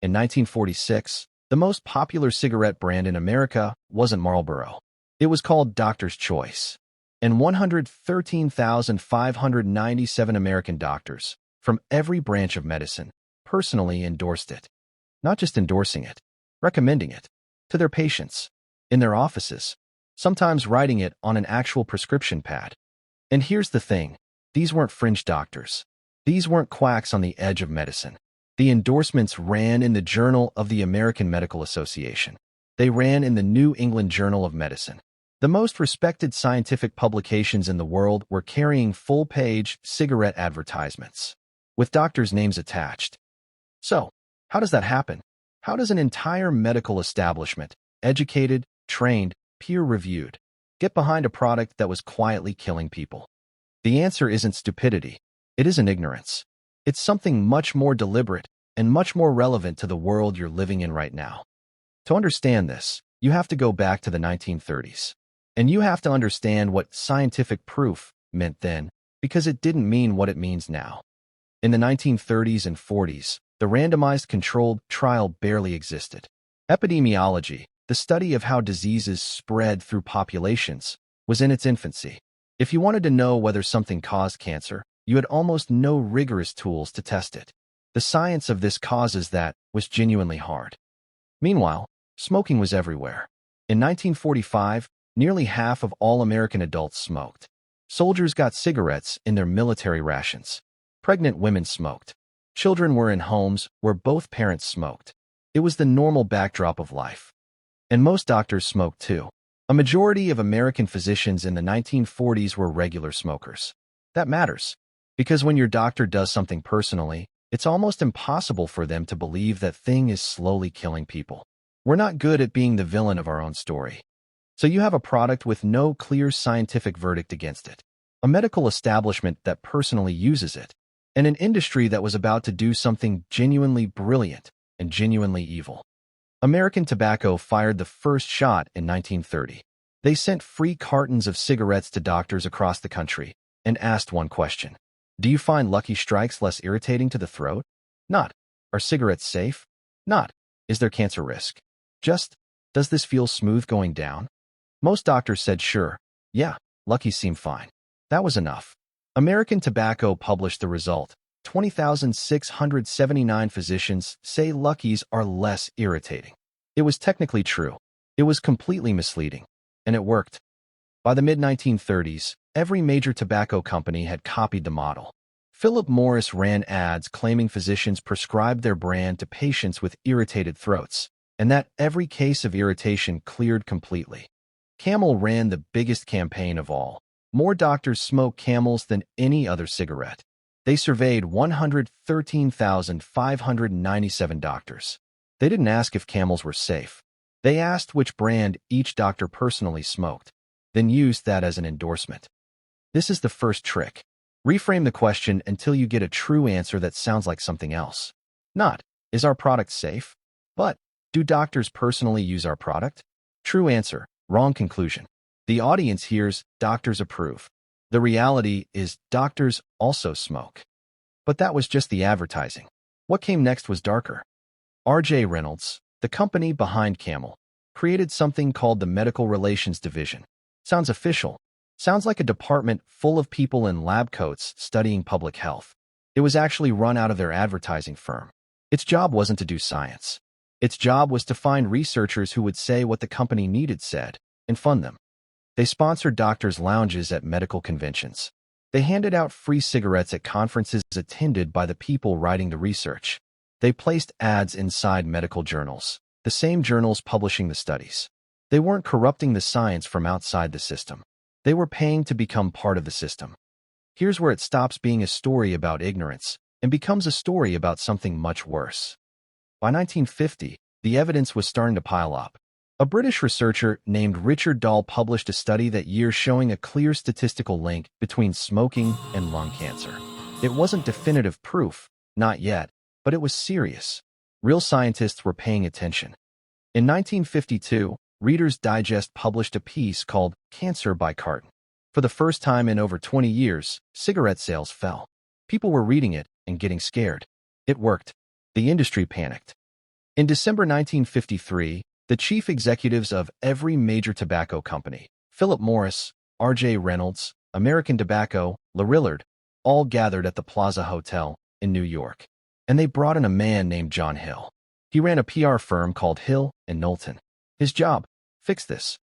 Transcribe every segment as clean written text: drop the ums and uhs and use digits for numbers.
In 1946, the most popular cigarette brand in America wasn't Marlboro. It was called Doctor's Choice. And 113,597 American doctors, from every branch of medicine, personally endorsed it. Not just endorsing it, recommending it, to their patients, in their offices, sometimes writing it on an actual prescription pad. And here's the thing, these weren't fringe doctors. These weren't quacks on the edge of medicine. The endorsements ran in the Journal of the American Medical Association. They ran in the New England Journal of Medicine. The most respected scientific publications in the world were carrying full-page cigarette advertisements, with doctors' names attached. So, how does that happen? How does an entire medical establishment, educated, trained, peer-reviewed, get behind a product that was quietly killing people? The answer isn't stupidity. It isn't ignorance. It's something much more deliberate and much more relevant to the world you're living in right now. To understand this, you have to go back to the 1930s. And you have to understand what scientific proof meant then, because it didn't mean what it means now. In the 1930s and 40s, the randomized controlled trial barely existed. Epidemiology, the study of how diseases spread through populations, was in its infancy. If you wanted to know whether something caused cancer, you had almost no rigorous tools to test it. The science of this causes that was genuinely hard. Meanwhile, smoking was everywhere. In 1945, nearly half of all American adults smoked. Soldiers got cigarettes in their military rations. Pregnant women smoked. Children were in homes where both parents smoked. It was the normal backdrop of life. And most doctors smoked too. A majority of American physicians in the 1940s were regular smokers. That matters, because when your doctor does something personally, it's almost impossible for them to believe that thing is slowly killing people. We're not good at being the villain of our own story. So you have a product with no clear scientific verdict against it, a medical establishment that personally uses it, and an industry that was about to do something genuinely brilliant and genuinely evil. American Tobacco fired the first shot in 1930. They sent free cartons of cigarettes to doctors across the country and asked one question. Do you find Lucky Strikes less irritating to the throat? Not. Are cigarettes safe? Not. Is there cancer risk? Just, does this feel smooth going down? Most doctors said sure. Yeah, Lucky's seem fine. That was enough. American Tobacco published the result. 20,679 physicians say Lucky's are less irritating. It was technically true. It was completely misleading. And it worked. By the mid-1930s, every major tobacco company had copied the model. Philip Morris ran ads claiming physicians prescribed their brand to patients with irritated throats, and that every case of irritation cleared completely. Camel ran the biggest campaign of all. More doctors smoke Camels than any other cigarette. They surveyed 113,597 doctors. They didn't ask if Camels were safe. They asked which brand each doctor personally smoked, then used that as an endorsement. This is the first trick. Reframe the question until you get a true answer that sounds like something else. Not, is our product safe? But, do doctors personally use our product? True answer, wrong conclusion. The audience hears, doctors approve. The reality is, doctors also smoke. But that was just the advertising. What came next was darker. R.J. Reynolds, the company behind Camel, created something called the Medical Relations Division. Sounds official. Sounds like a department full of people in lab coats studying public health. It was actually run out of their advertising firm. Its job wasn't to do science. Its job was to find researchers who would say what the company needed said, and fund them. They sponsored doctors' lounges at medical conventions. They handed out free cigarettes at conferences attended by the people writing the research. They placed ads inside medical journals, the same journals publishing the studies. They weren't corrupting the science from outside the system. They were paying to become part of the system. Here's where it stops being a story about ignorance and becomes a story about something much worse. By 1950, the evidence was starting to pile up. A British researcher named Richard Dahl published a study that year showing a clear statistical link between smoking and lung cancer. It wasn't definitive proof, not yet, but it was serious. Real scientists were paying attention. In 1952, Reader's Digest published a piece called Cancer by Carton. For the first time in over 20 years, cigarette sales fell. People were reading it and getting scared. It worked. The industry panicked. In December 1953, the chief executives of every major tobacco company, Philip Morris, R.J. Reynolds, American Tobacco, Lorillard, all gathered at the Plaza Hotel in New York. And they brought in a man named John Hill. He ran a PR firm called Hill and Knowlton. His job? Fix this.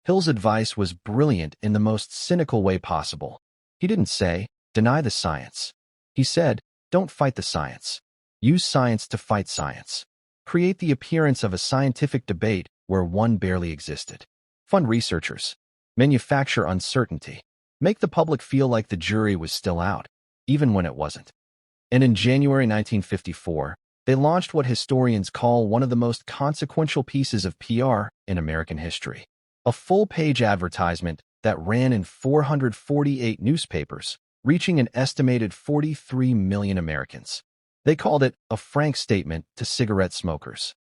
Hill's advice was brilliant in the most cynical way possible. He didn't say, deny the science. He said, don't fight the science. Use science to fight science. Create the appearance of a scientific debate where one barely existed. Fund researchers. Manufacture uncertainty. Make the public feel like the jury was still out, even when it wasn't. And in January 1954, they launched what historians call one of the most consequential pieces of PR in American history. A full-page advertisement that ran in 448 newspapers, reaching an estimated 43 million Americans. They called it a frank statement to cigarette smokers.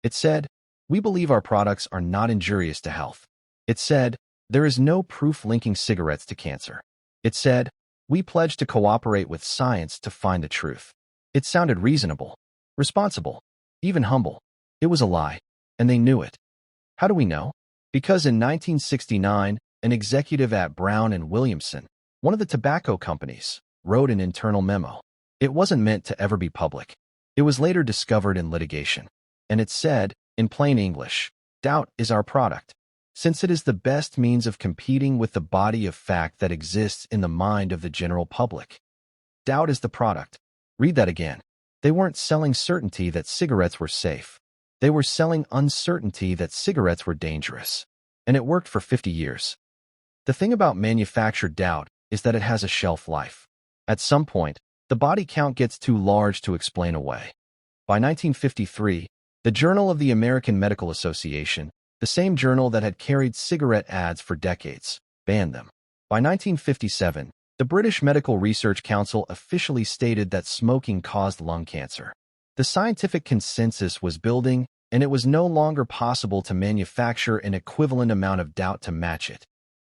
It said, we believe our products are not injurious to health. It said, there is no proof linking cigarettes to cancer. It said, we pledge to cooperate with science to find the truth. It sounded reasonable, responsible, even humble. It was a lie, and they knew it. How do we know? Because in 1969, an executive at Brown & Williamson, one of the tobacco companies, wrote an internal memo. It wasn't meant to ever be public. It was later discovered in litigation. And it said, in plain English, doubt is our product, since it is the best means of competing with the body of fact that exists in the mind of the general public. Doubt is the product. Read that again. They weren't selling certainty that cigarettes were safe. They were selling uncertainty that cigarettes were dangerous. And it worked for 50 years. The thing about manufactured doubt is that it has a shelf life. At some point, the body count gets too large to explain away. By 1953, the Journal of the American Medical Association, the same journal that had carried cigarette ads for decades, banned them. By 1957, the British Medical Research Council officially stated that smoking caused lung cancer. The scientific consensus was building, and it was no longer possible to manufacture an equivalent amount of doubt to match it.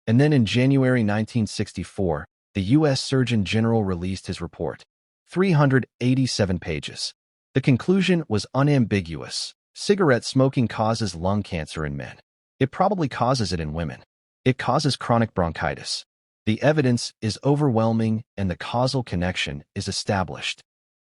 And then in January 1964, the U.S. Surgeon General released his report. 387 pages. The conclusion was unambiguous. Cigarette smoking causes lung cancer in men. It probably causes it in women. It causes chronic bronchitis. The evidence is overwhelming and the causal connection is established.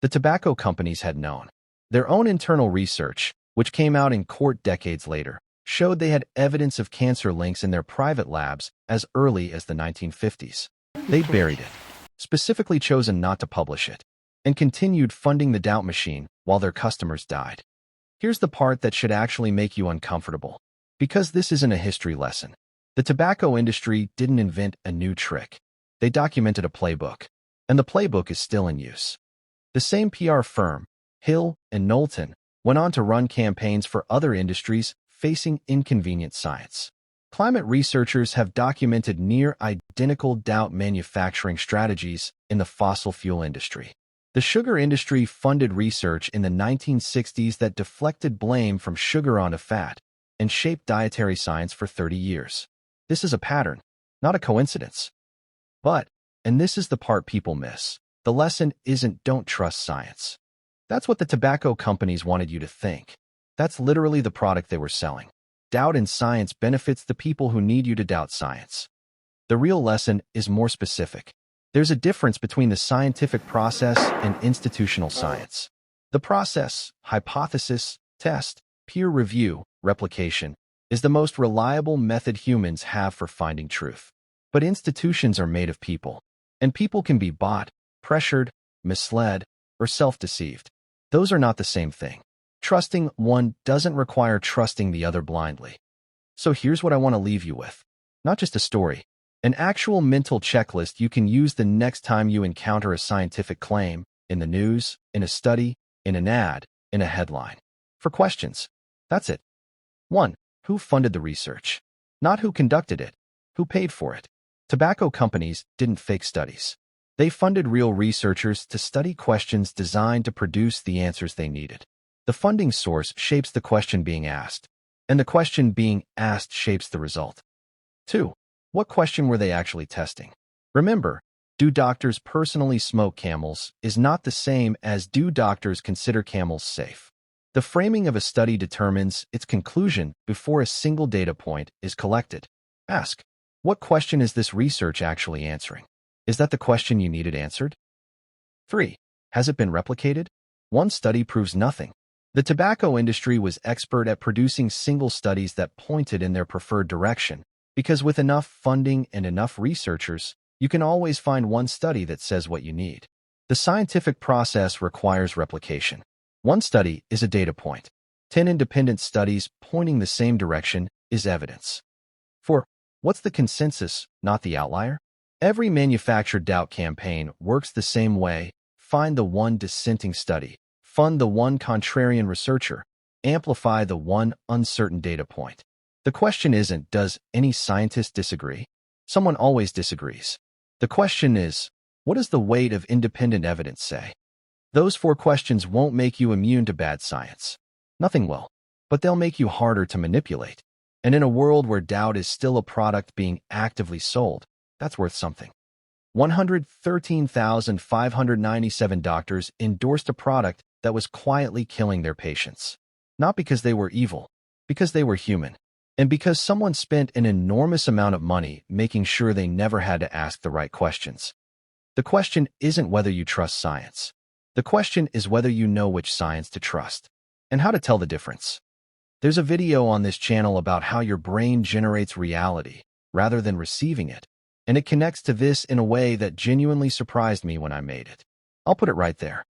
The tobacco companies had known. Their own internal research, which came out in court decades later, showed they had evidence of cancer links in their private labs as early as the 1950s. They buried it, specifically chosen not to publish it, and continued funding the doubt machine while their customers died. Here's the part that should actually make you uncomfortable. Because this isn't a history lesson. The tobacco industry didn't invent a new trick. They documented a playbook, and the playbook is still in use. The same PR firm, Hill and Knowlton, went on to run campaigns for other industries facing inconvenient science. Climate researchers have documented near-identical doubt manufacturing strategies in the fossil fuel industry. The sugar industry funded research in the 1960s that deflected blame from sugar onto fat and shaped dietary science for 30 years. This is a pattern, not a coincidence. But, and this is the part people miss, the lesson isn't don't trust science. That's what the tobacco companies wanted you to think. That's literally the product they were selling. Doubt in science benefits the people who need you to doubt science. The real lesson is more specific. There's a difference between the scientific process and institutional science. The process, hypothesis, test, peer review, replication, is the most reliable method humans have for finding truth. But institutions are made of people, and people can be bought, pressured, misled, or self-deceived. Those are not the same thing. Trusting one doesn't require trusting the other blindly. So here's what I want to leave you with. Not just a story, an actual mental checklist you can use the next time you encounter a scientific claim, in the news, in a study, in an ad, in a headline. For questions. That's it. 1. Who funded the research? Not who conducted it. Who paid for it? Tobacco companies didn't fake studies. They funded real researchers to study questions designed to produce the answers they needed. The funding source shapes the question being asked, and the question being asked shapes the result. 2. What question were they actually testing? Remember, do doctors personally smoke Camels is not the same as do doctors consider Camels safe. The framing of a study determines its conclusion before a single data point is collected. Ask, what question is this research actually answering? Is that the question you needed answered? 3. Has it been replicated? One study proves nothing. The tobacco industry was expert at producing single studies that pointed in their preferred direction, because with enough funding and enough researchers, you can always find one study that says what you need. The scientific process requires replication. One study is a data point. 10 independent studies pointing the same direction is evidence. 4. What's the consensus, not the outlier? Every manufactured doubt campaign works the same way. Find the one dissenting study. Fund the one contrarian researcher. Amplify the one uncertain data point. The question isn't, does any scientist disagree? Someone always disagrees. The question is, what does the weight of independent evidence say? Those 4 questions won't make you immune to bad science. Nothing will. But they'll make you harder to manipulate. And in a world where doubt is still a product being actively sold, that's worth something. 113,597 doctors endorsed a product that was quietly killing their patients. Not because they were evil, because they were human. And because someone spent an enormous amount of money making sure they never had to ask the right questions. The question isn't whether you trust science. The question is whether you know which science to trust and how to tell the difference. There's a video on this channel about how your brain generates reality rather than receiving it, and it connects to this in a way that genuinely surprised me when I made it. I'll put it right there.